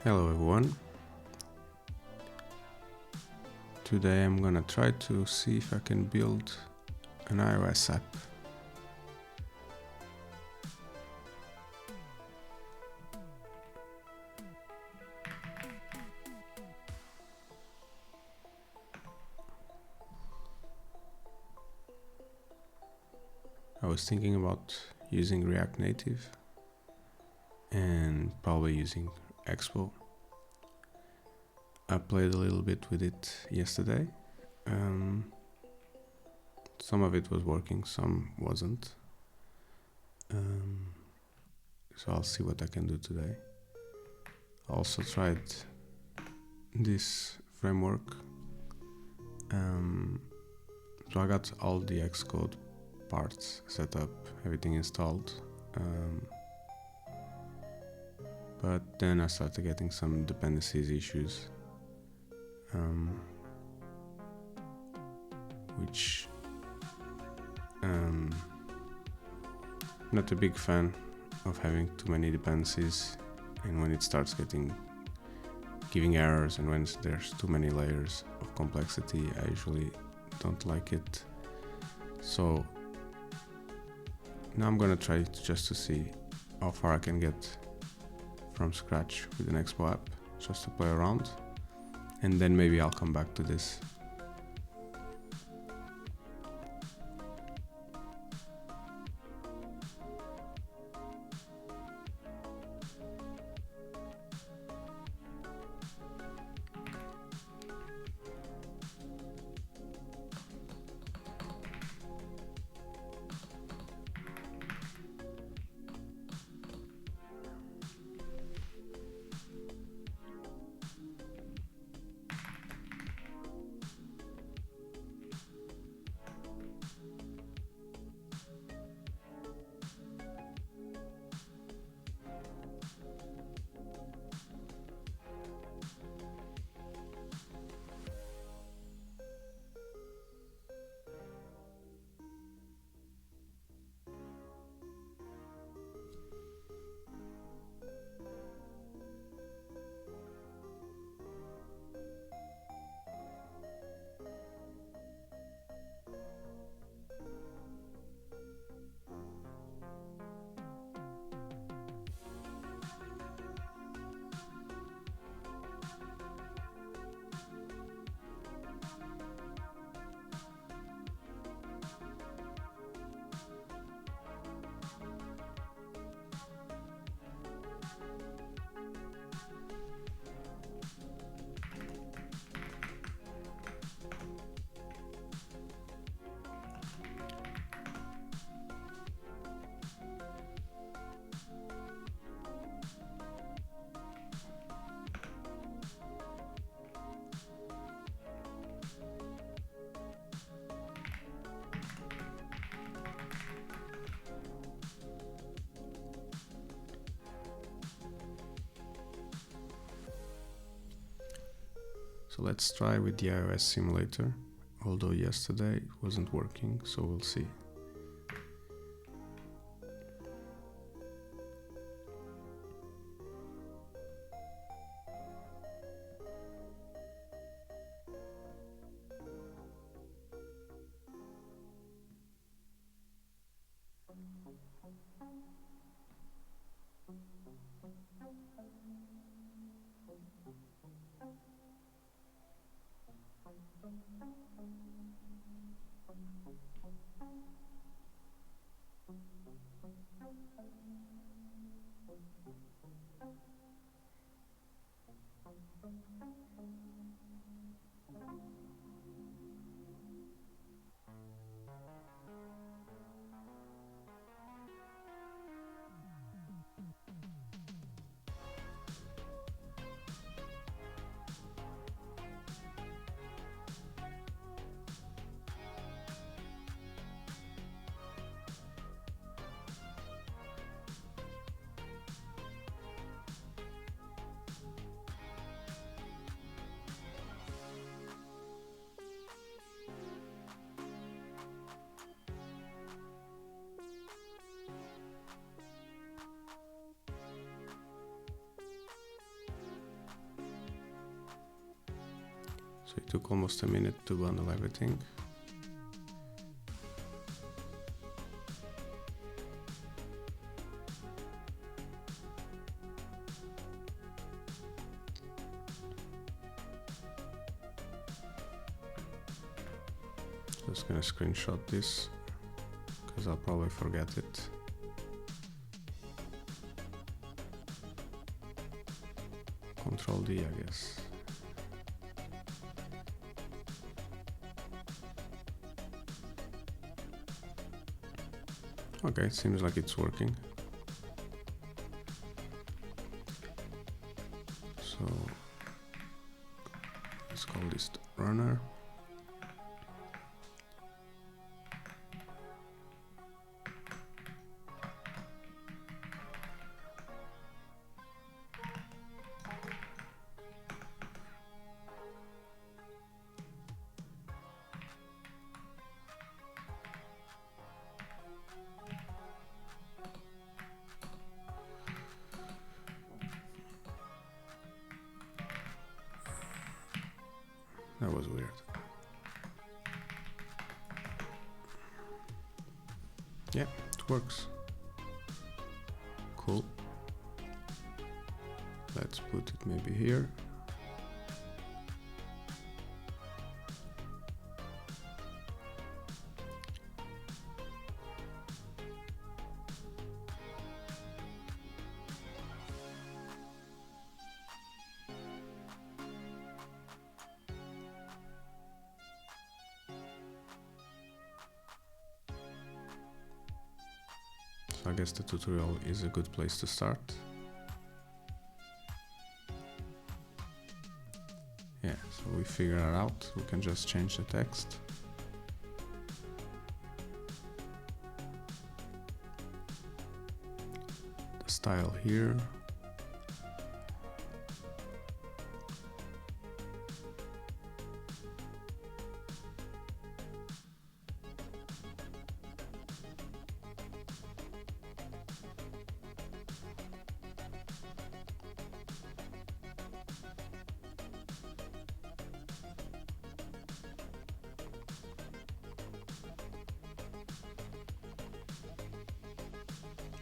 Hello everyone. Today I'm gonna try to see if I can build an iOS app. I was thinking about using React Native and probably using Expo. I played a little bit with it yesterday. Some of it was working, some wasn't. So I'll see what I can do today. I also tried this framework. So I got all the Xcode parts set up, everything installed. But then I started getting some dependencies issues, which not a big fan of having too many dependencies, and when it starts giving errors and when there's too many layers of complexity, I usually don't like it. So now I'm gonna try just to see how far I can get from scratch with an Expo app, just to play around, and then maybe I'll come back to this. So let's try with the iOS simulator, although yesterday it wasn't working, so we'll see. it took almost a minute to bundle everything. Just gonna screenshot this because I'll probably forget it. Control D, I guess. Okay, it seems like it's working. So let's call this runner. That was weird. Yeah, it works. Cool. Let's put it maybe here. So I guess the tutorial is a good place to start. Yeah, so we figure it out. We can just change the text. The style here.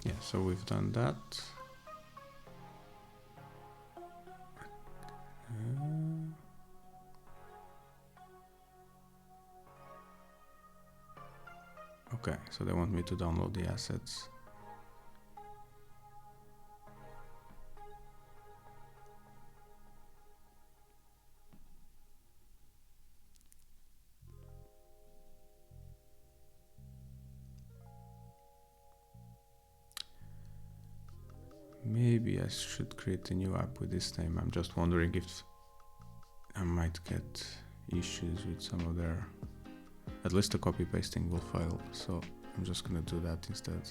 Yeah, so we've done that. Okay, so they want me to download the assets. Maybe I should create a new app with this name. I'm just wondering if I might get issues with some of their... At least the copy pasting will fail, so I'm just gonna do that instead.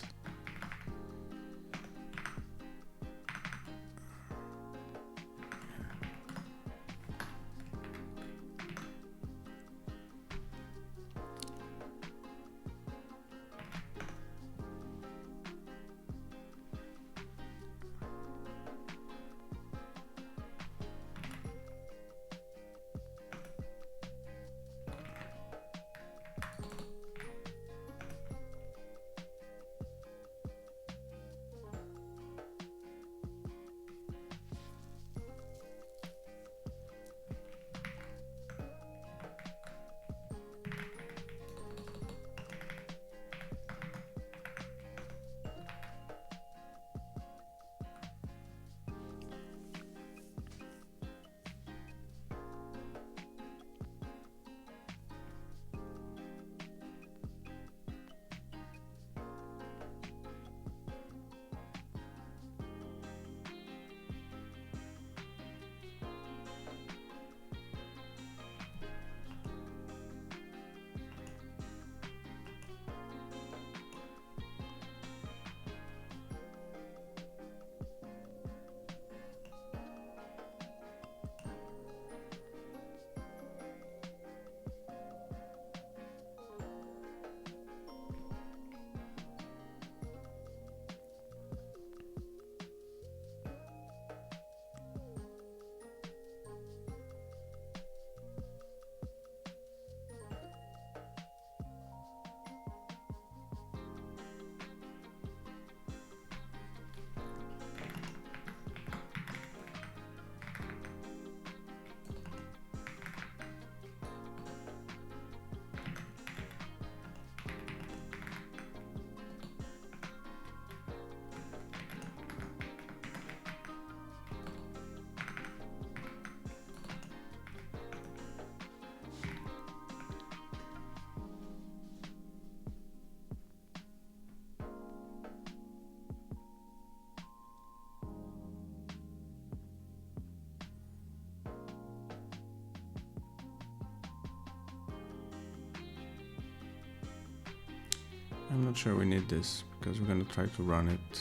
I'm not sure we need this because we're gonna try to run it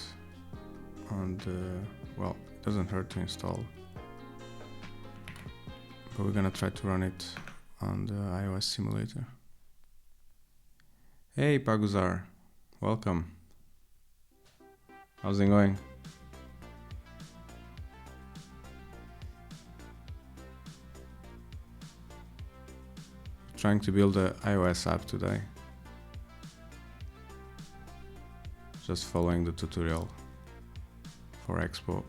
on the, well, it doesn't hurt to install, but we're gonna try to run it on the iOS simulator. Hey Paguzar, welcome. How's it going? Trying to build a iOS app today. Just following the tutorial for Expo.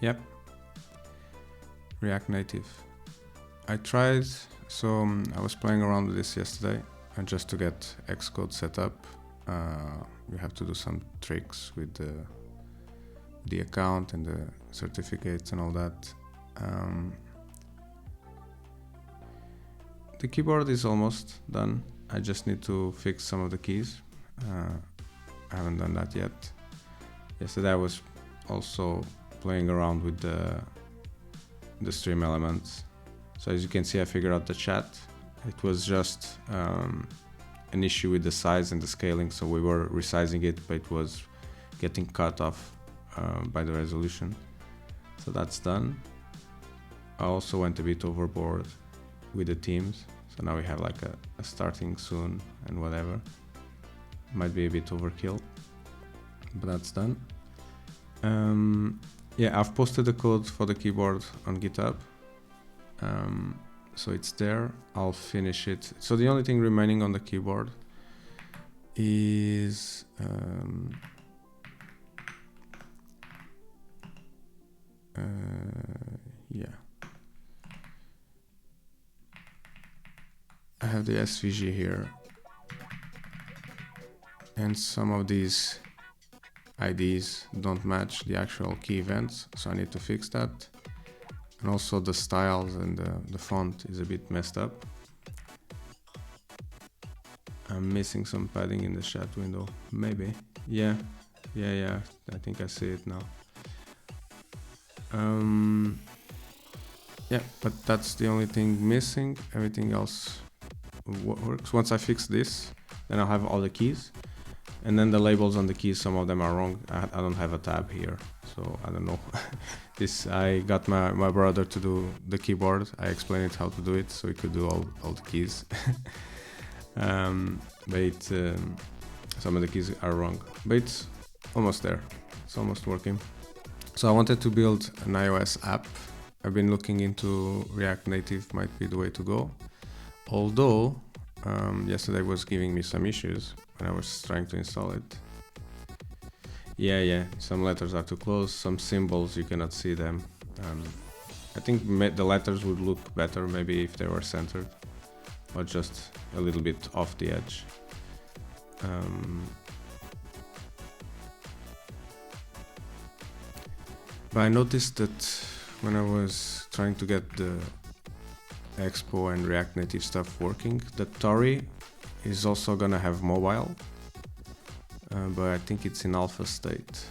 Yep, React Native. I tried, so I was playing around with this yesterday, and just to get Xcode set up, you have to do some tricks with the account and the certificates and all that. The keyboard is almost done. I just need to fix some of the keys. I haven't done that yet. Yesterday I was also playing around with the stream elements. So as you can see, I figured out the chat. It was just an issue with the size and the scaling, so we were resizing it, but it was getting cut off by the resolution. So that's done. I also went a bit overboard with the teams, so now we have like a starting soon and whatever. Might be a bit overkill, but that's done. Yeah, I've posted the code for the keyboard on GitHub, so it's there. I'll finish it. So the only thing remaining on the keyboard is yeah, I have the SVG here, and some of these IDs don't match the actual key events, so I need to fix that. And also the styles and the font is a bit messed up. I'm missing some padding in the chat window, maybe. Yeah, I think I see it now. Yeah, but that's the only thing missing. Everything else works. Once I fix this, then I'll have all the keys. And then the labels on the keys, some of them are wrong. I don't have a tab here, so I don't know. I got my brother to do the keyboard. I explained it how to do it, so he could do all the keys. But some of the keys are wrong. But it's almost there. It's almost working. So I wanted to build an iOS app. I've been looking into React Native, might be the way to go. Although yesterday was giving me some issues when I was trying to install it. Yeah, some letters are too close, some symbols you cannot see them. I think the letters would look better maybe if they were centered, or just a little bit off the edge. But I noticed that when I was trying to get the Expo and React Native stuff working, the Tori is also gonna have mobile, but I think it's in alpha state.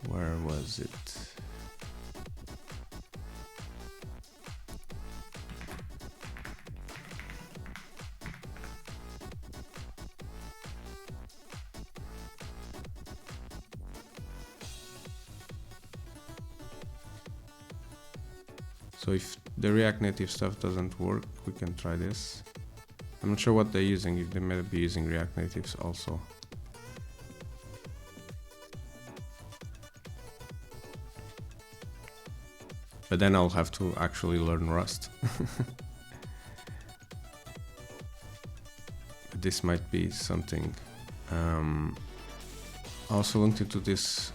Where was it? So if the React Native stuff doesn't work, we can try this. I'm not sure what they're using, if they may be using React Natives also. But then I'll have to actually learn Rust. But this might be something. I also looked into this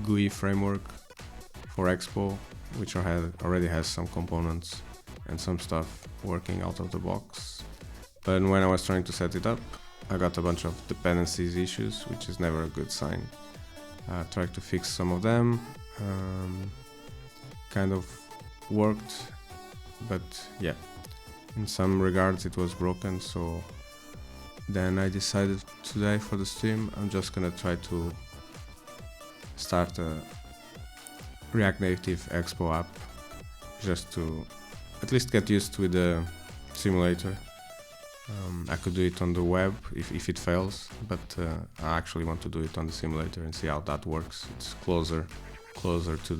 GUI framework for Expo, which already has some components and some stuff working out of the box. But when I was trying to set it up, I got a bunch of dependencies issues, which is never a good sign. I tried to fix some of them, kind of worked, but yeah, in some regards it was broken, so then I decided today for the stream I'm just gonna try to start a React Native Expo app, just to at least get used with the simulator. I could do it on the web if it fails, but I actually want to do it on the simulator and see how that works. It's closer to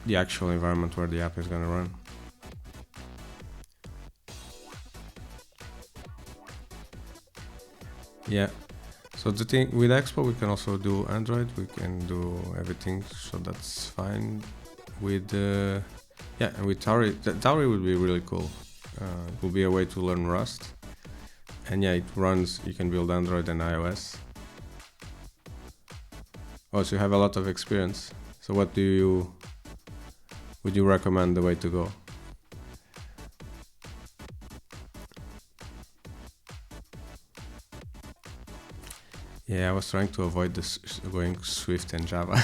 the actual environment where the app is gonna run. Yeah, so the thing with Expo, we can also do Android, we can do everything, so that's fine. With yeah, and with Tauri, Tauri would be really cool. It will be a way to learn Rust, and yeah, it runs, you can build Android and iOS. Also, you have a lot of experience, so what would you recommend the way to go? Yeah, I was trying to avoid this going Swift and Java.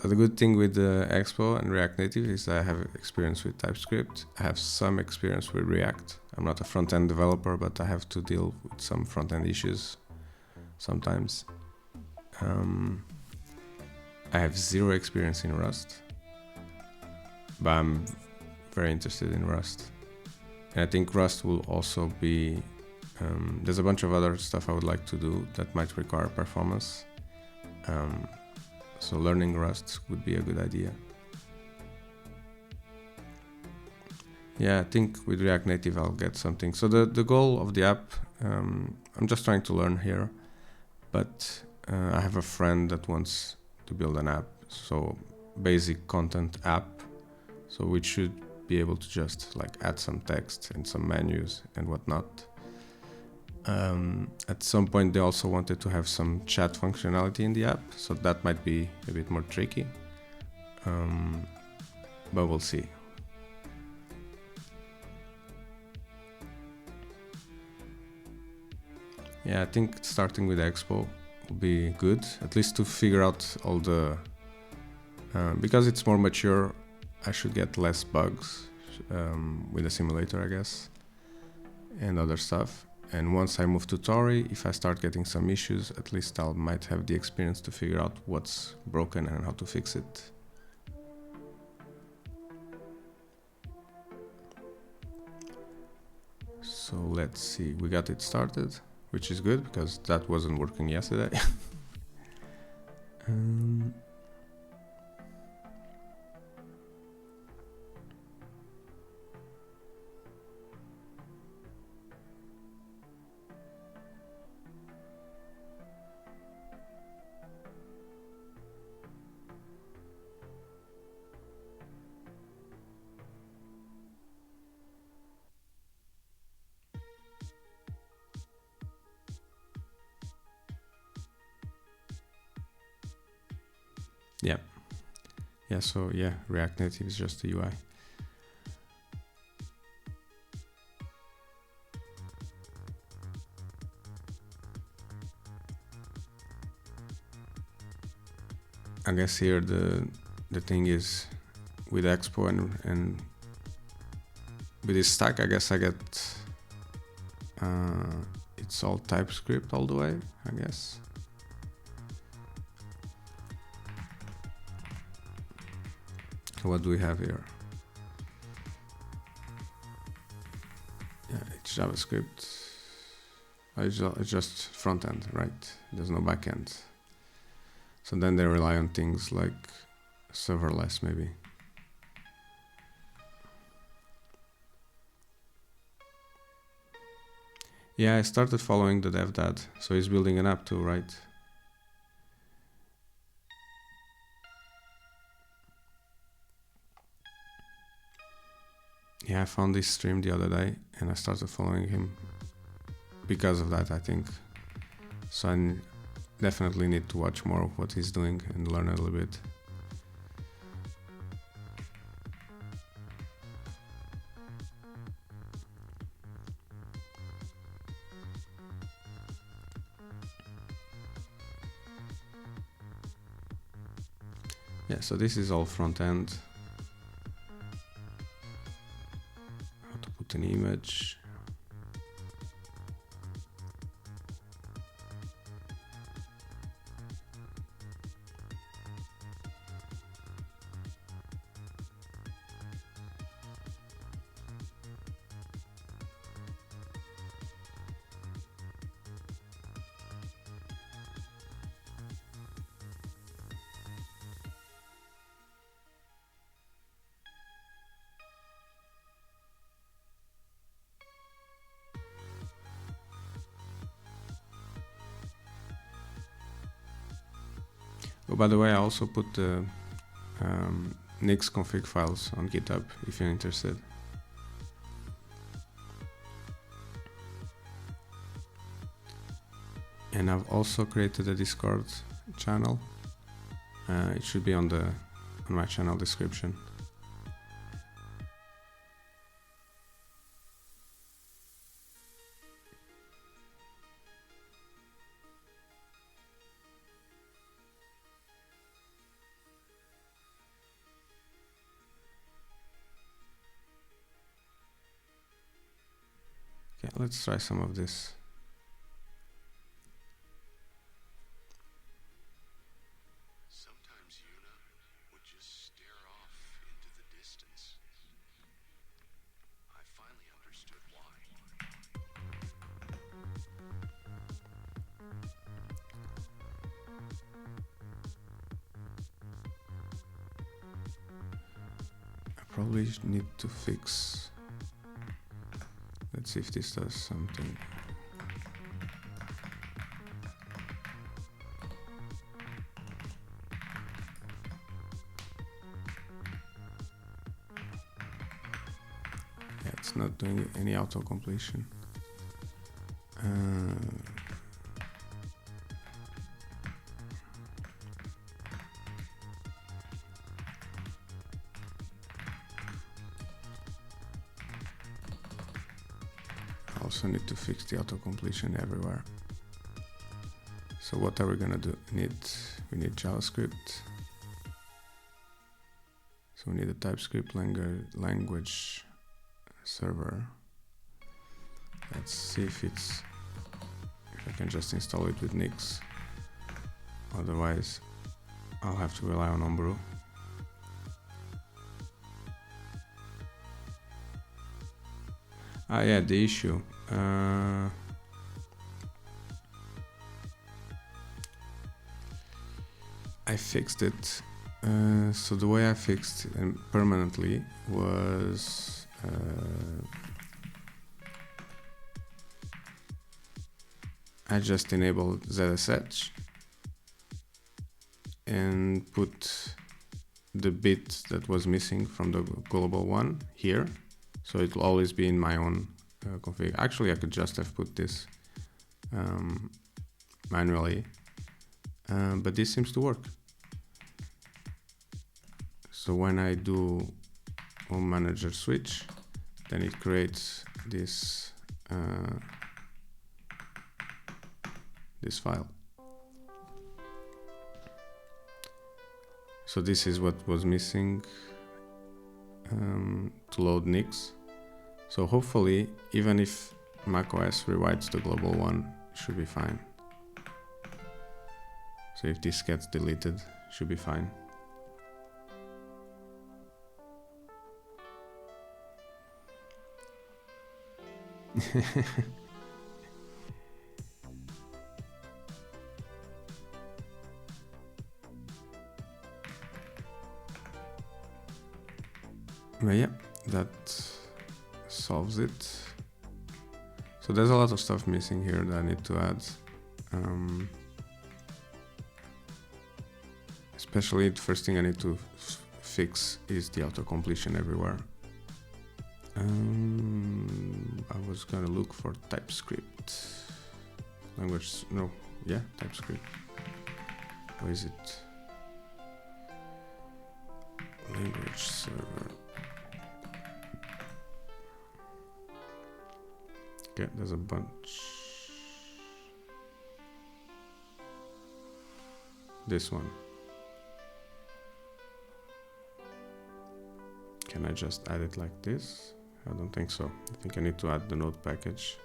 The good thing with Expo and React Native is I have experience with TypeScript. I have some experience with React. I'm not a front-end developer, but I have to deal with some front-end issues sometimes. I have zero experience in Rust, but I'm very interested in Rust. And I think Rust will also be... there's a bunch of other stuff I would like to do that might require performance. So learning Rust would be a good idea. Yeah, I think with React Native I'll get something. So the goal of the app, I'm just trying to learn here, but I have a friend that wants to build an app, so basic content app, so we should be able to just like add some text and some menus and whatnot. At some point they also wanted to have some chat functionality in the app, so that might be a bit more tricky, but we'll see. Yeah, I think starting with Expo will be good, at least to figure out all the... because it's more mature, I should get less bugs with the simulator, I guess, and other stuff. And once I move to Tauri, if I start getting some issues, at least I might have the experience to figure out what's broken and how to fix it. So let's see, we got it started, which is good because that wasn't working yesterday. Yeah. Yeah, so yeah, React Native is just the UI. I guess here the thing is with Expo and with this stack, I guess I get it's all TypeScript all the way, I guess. What do we have here? Yeah, it's JavaScript. It's just front end, right? There's no back end. So then they rely on things like serverless, maybe. Yeah, I started following the dev dad, so he's building an app too, right? Yeah, I found this stream the other day and I started following him because of that, I think. So definitely need to watch more of what he's doing and learn a little bit. Yeah, so this is all front end. How to put an image. Oh, by the way, I also put the Nix config files on GitHub if you're interested. And I've also created a Discord channel. It should be on my channel description. Okay, let's try some of this. Sometimes Yuna would just stare off into the distance. I finally understood why. I probably need to fix. Let's see if this does something. Yeah, it's not doing any auto completion. Also need to fix the auto completion everywhere. So what are we gonna do? We need JavaScript. So we need a TypeScript language server. Let's see if I can just install it with Nix. Otherwise, I'll have to rely on Homebrew. Yeah, the issue. I fixed it. So the way I fixed it permanently was I just enabled ZSH and put the bit that was missing from the global one here. So it will always be in my own config. Actually, I could just have put this manually, but this seems to work. So when I do home manager switch, then it creates this this file. So this is what was missing to load Nix. So hopefully, even if macOS rewrites the global one, it should be fine. So if this gets deleted, it should be fine. But yeah, that solves it. So there's a lot of stuff missing here that I need to add. Especially the first thing I need to fix is the auto completion everywhere. I was gonna look for TypeScript language. No, yeah, TypeScript. Or is it language server? Okay, there's a bunch. This one. Can I just add it like this? I don't think so. I think I need to add the node package.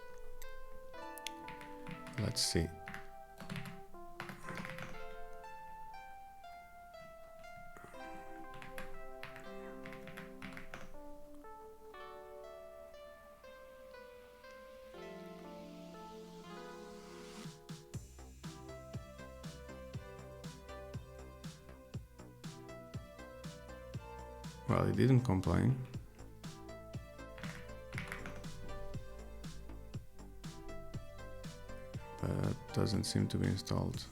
Let's see. Well, it didn't complain. But doesn't seem to be installed.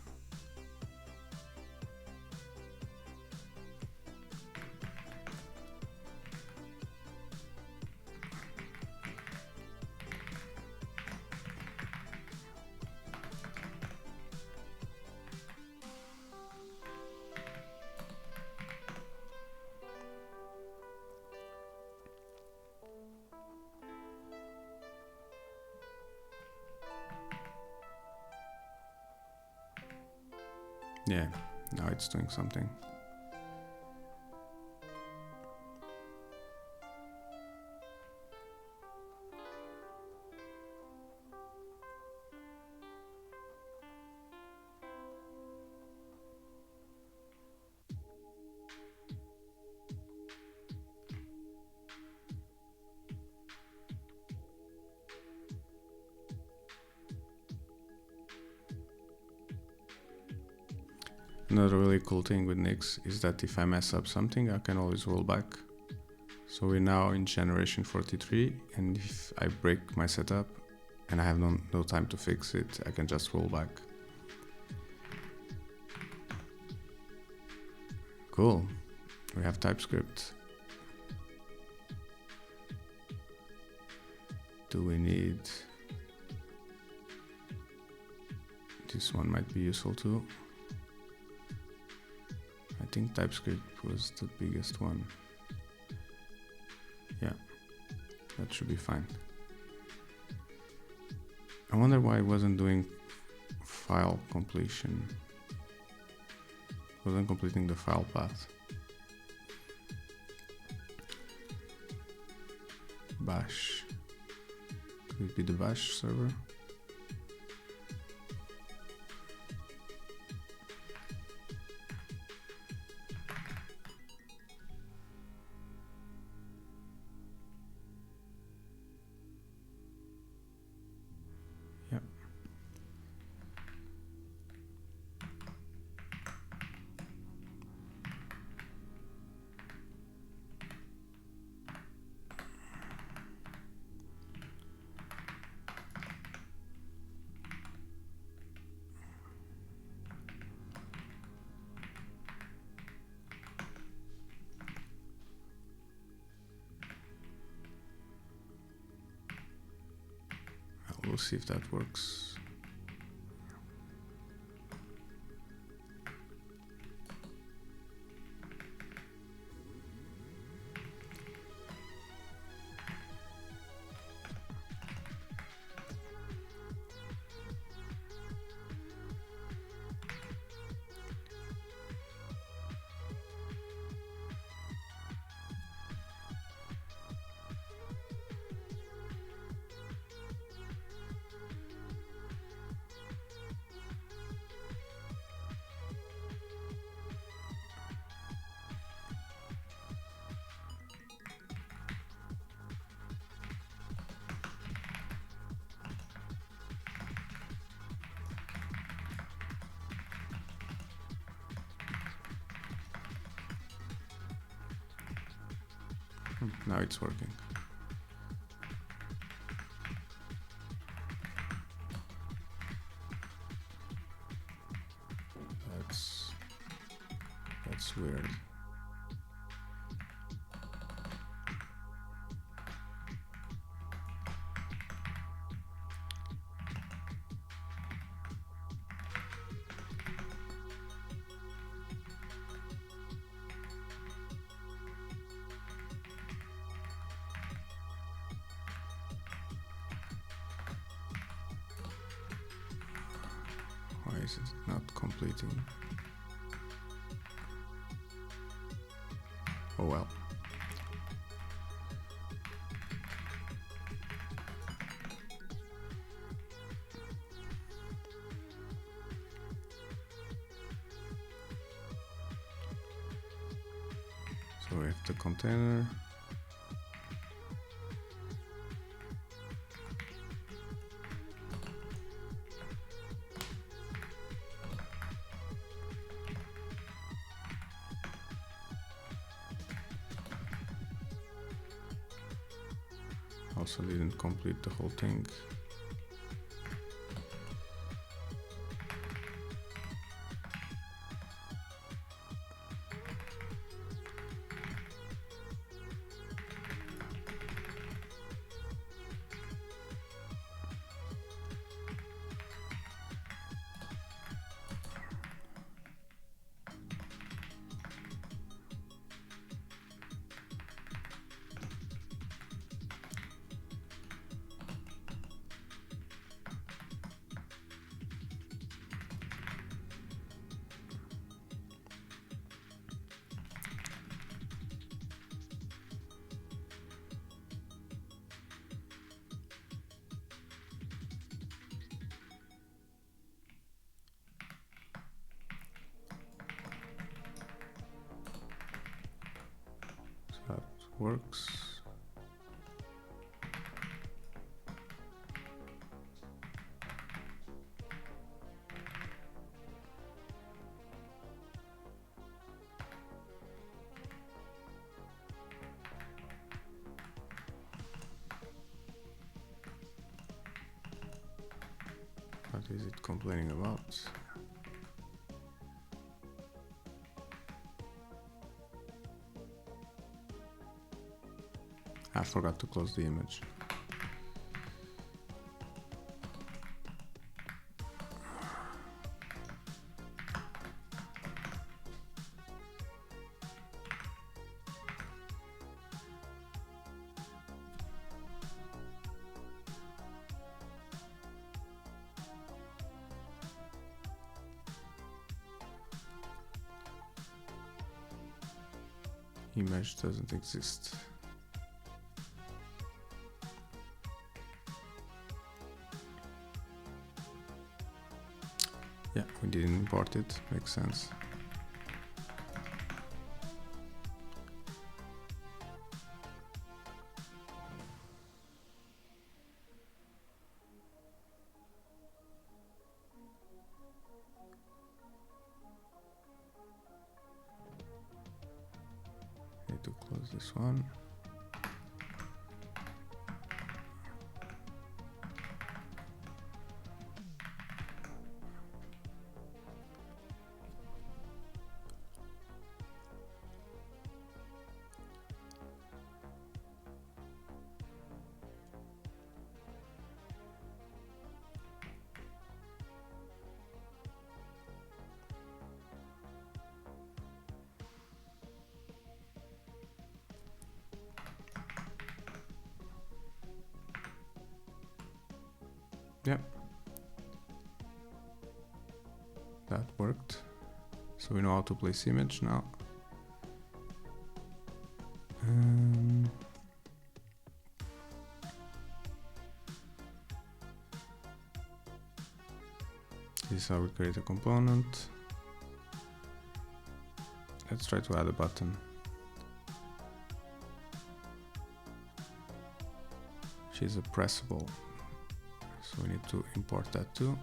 Yeah, now it's doing something. Another really cool thing with Nix is that if I mess up something, I can always roll back. So we're now in generation 43, and if I break my setup and I have no time to fix it, I can just roll back. Cool, we have TypeScript. Do we need... This one might be useful too. I think TypeScript was the biggest one. Yeah, that should be fine. I wonder why it wasn't doing file completion. It wasn't completing the file path. Bash. Could it be the bash server? We'll see if that works. Now it's working. That's weird. is it not completing? Oh well. So we have the container. Also didn't complete the whole thing. That works. What is it complaining about? I forgot to close the image. Image doesn't exist. Yeah, we didn't import it, makes sense. Need to close this one. Yep. That worked. So we know how to place image now. This is how we create a component. Let's try to add a button. Which is a pressable. So we need to import that too.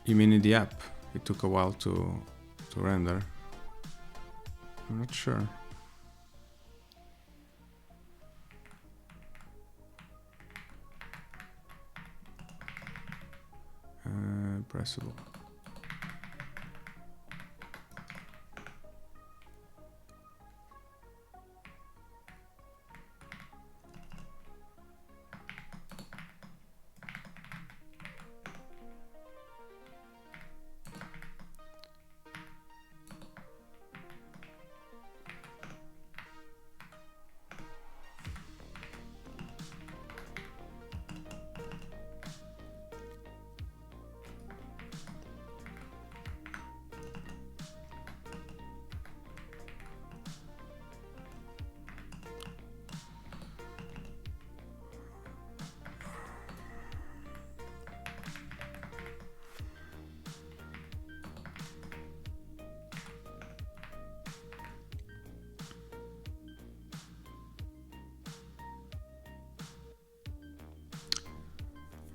You mean in the app? It took a while to render. I'm not sure. Pressable.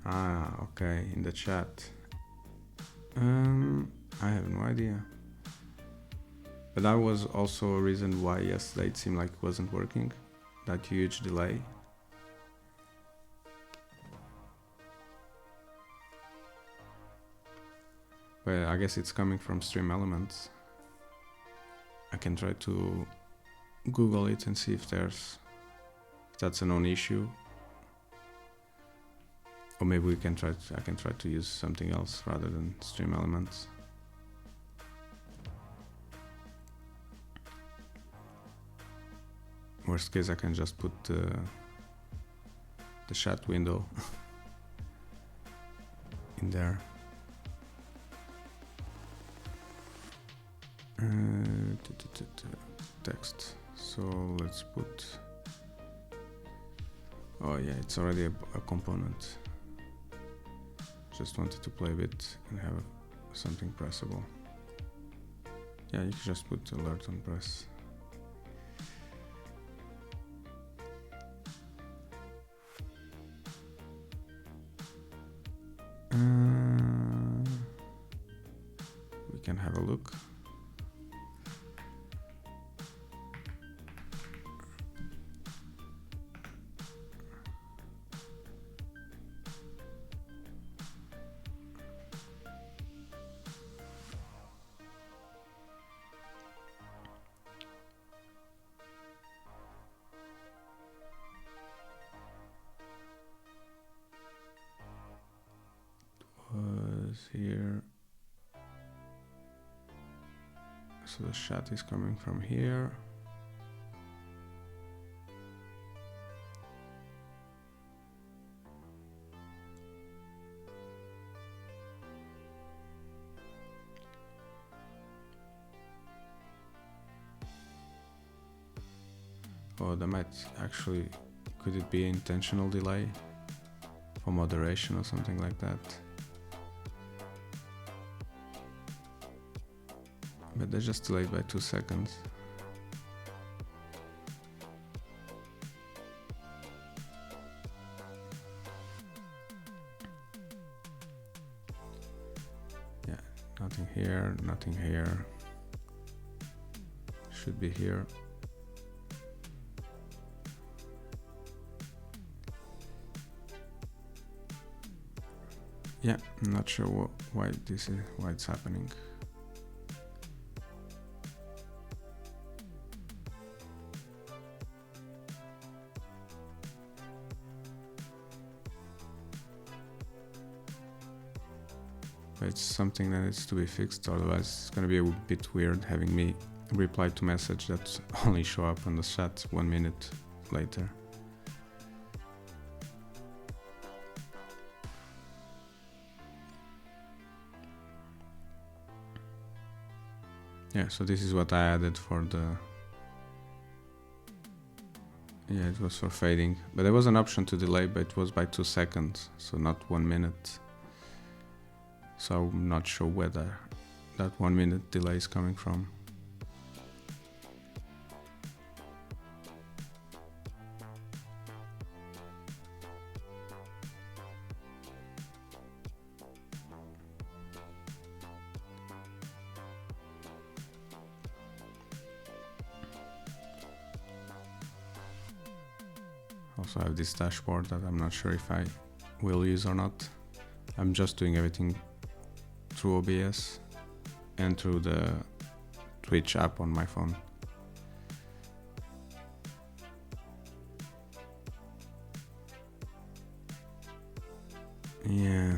Ah, okay, in the chat. I have no idea. But that was also a reason why yesterday it seemed like it wasn't working. That huge delay. But I guess it's coming from Stream Elements. I can try to Google it and see if that's a known issue. Or maybe I can try to use something else rather than Stream Elements. Worst case, I can just put the chat window in there. Text. So let's put. Oh yeah, it's already a component. Just wanted to play a bit and have something pressable. Yeah, you can just put alert on press. We can have a look. Here, so the chat is coming from here. Oh, that might actually, could it be intentional delay for moderation or something like that? But they're just delayed by 2 seconds. Yeah, nothing here, nothing here. Should be here. Yeah, I'm not sure why it's happening. It's something that needs to be fixed, otherwise it's gonna be a bit weird having me reply to message that only show up on the chat 1 minute later. Yeah, so this is what I added for the... Yeah, it was for fading, but there was an option to delay, but it was by 2 seconds, so not 1 minute. So I'm not sure whether that 1 minute delay is coming from. Also I have this dashboard that I'm not sure if I will use or not. I'm just doing everything through OBS and through the Twitch app on my phone. Yeah.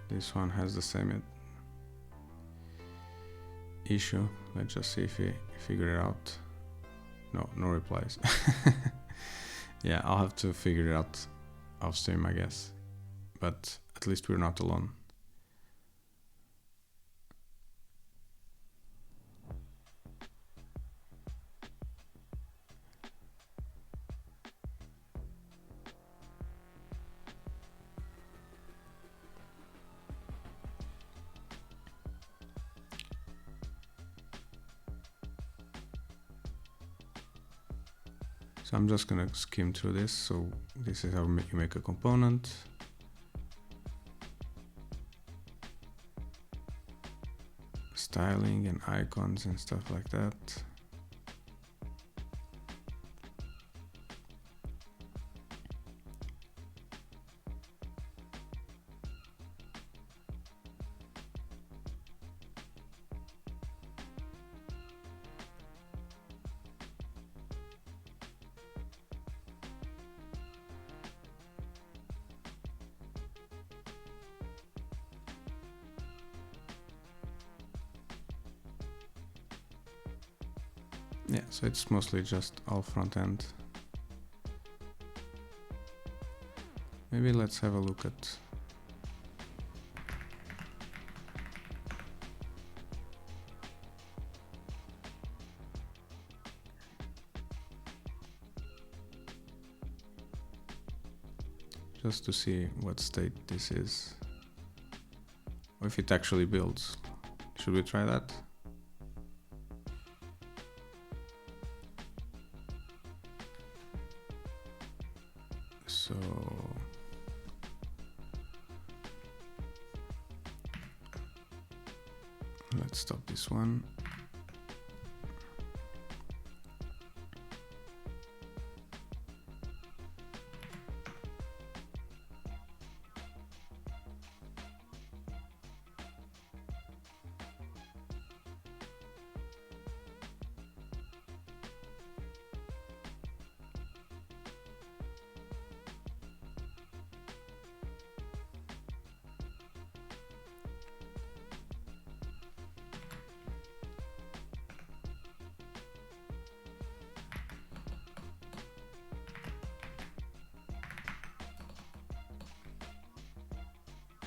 This one has the same issue. Let's just see if he figured it out. No replies. Yeah, I'll have to figure it out off stream, I guess. But at least we're not alone. So I'm just gonna skim through this. So this is how you make a component. Styling and icons and stuff like that. Yeah, so it's mostly just all front end. Maybe let's have a look at just to see what state this is. Or if it actually builds. Should we try that? So let's stop this one.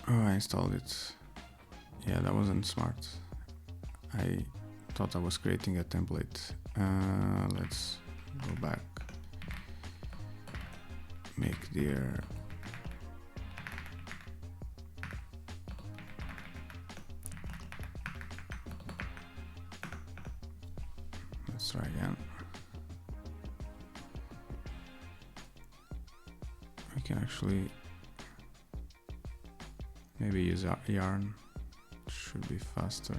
Oh, I installed it. Yeah, that wasn't smart. I thought I was creating a template. Let's go back. Make dir. Let's try again. We can actually maybe use yarn. Should be faster.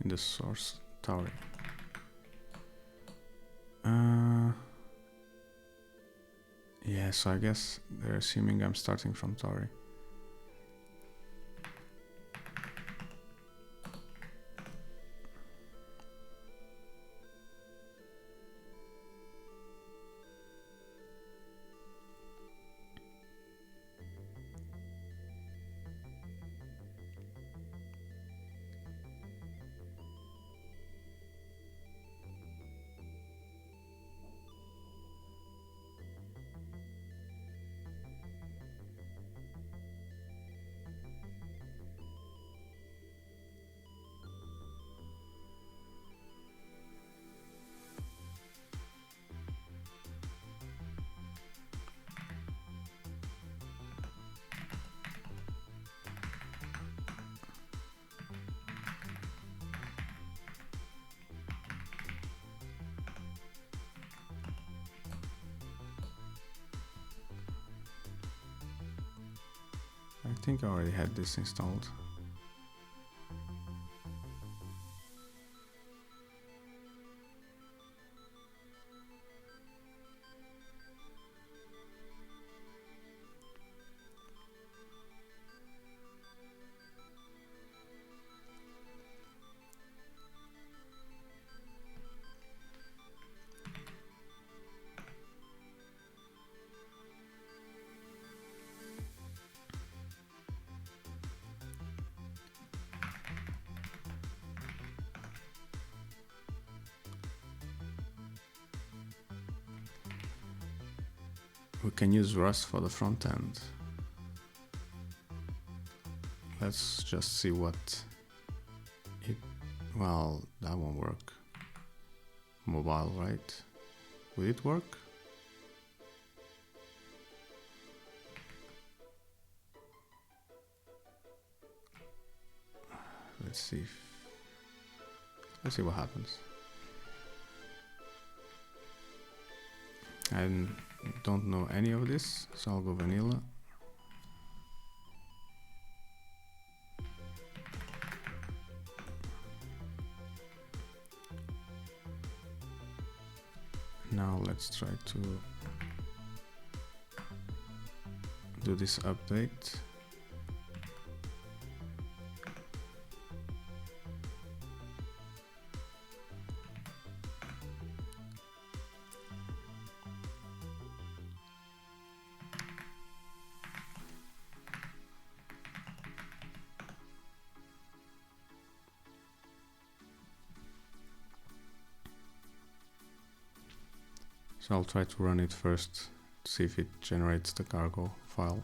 In the source Tauri. Yeah, so I guess they're assuming I'm starting from Tauri. I think I already had this installed. We can use Rust for the front end. Let's just see what it... Well, that won't work. Mobile, right? Will it work? Let's see. Let's see what happens. I don't know any of this, so I'll go vanilla. Now let's try to do this update. So I'll try to run it first, see if it generates the cargo file.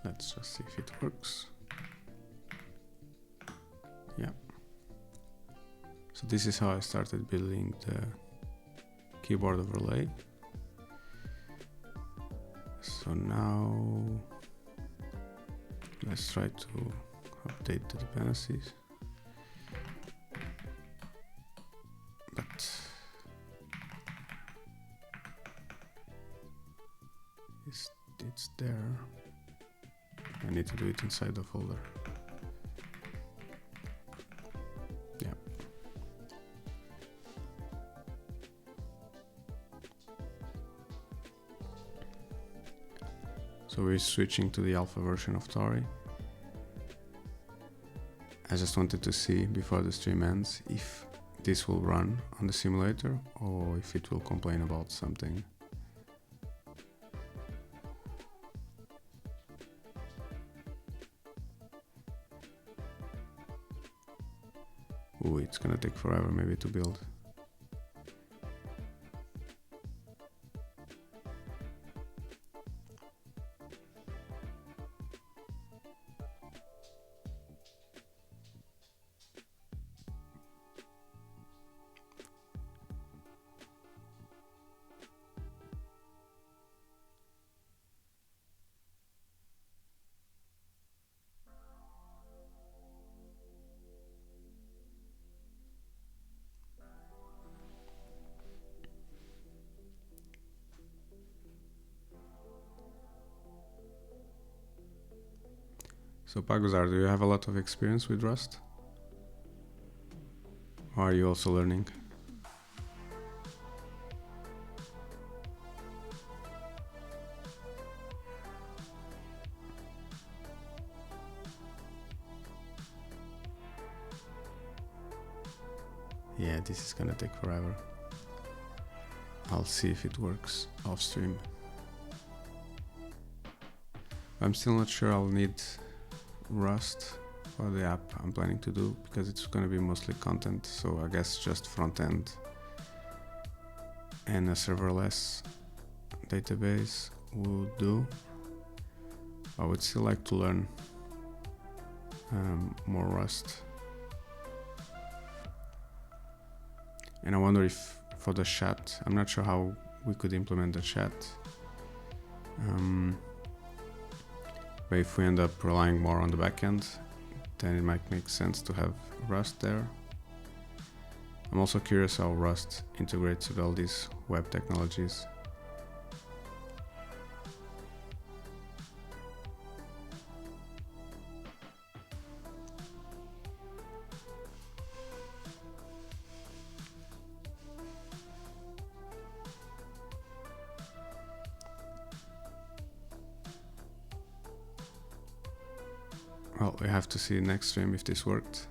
Let's just see if it works. Yeah. So this is how I started building the keyboard overlay. So now let's try to update the dependencies. But it's there. I need to do it inside the folder. Yeah. So we're switching to the alpha version of Tori. I just wanted to see before the stream ends if this will run on the simulator or if it will complain about something. Ooh, it's gonna take forever maybe to build. So Paguzar, do you have a lot of experience with Rust? Or are you also learning? Yeah, this is gonna take forever. I'll see if it works off stream. I'm still not sure I'll need Rust for the app I'm planning to do because it's gonna be mostly content, so I guess just front end and a serverless database will do. I would still like to learn more Rust. And I wonder if for the chat, I'm not sure how we could implement the chat. But if we end up relying more on the backend, then it might make sense to have Rust there. I'm also curious how Rust integrates with all these web technologies. Well, we have to see next stream if this worked.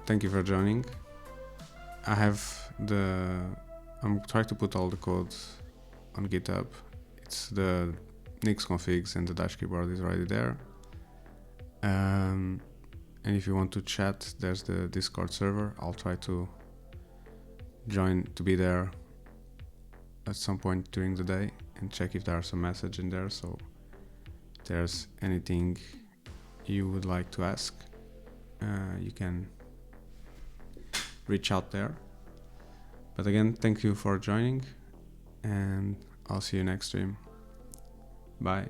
Thank you for joining. I'm trying to put all the code on GitHub. It's the Nix configs and the dash keyboard is already there. And if you want to chat, there's the Discord server. I'll try to be there at some point during the day and check if there's some message in there. So if there's anything you would like to ask, you can reach out there. But again, thank you for joining, and I'll see you next stream. Bye.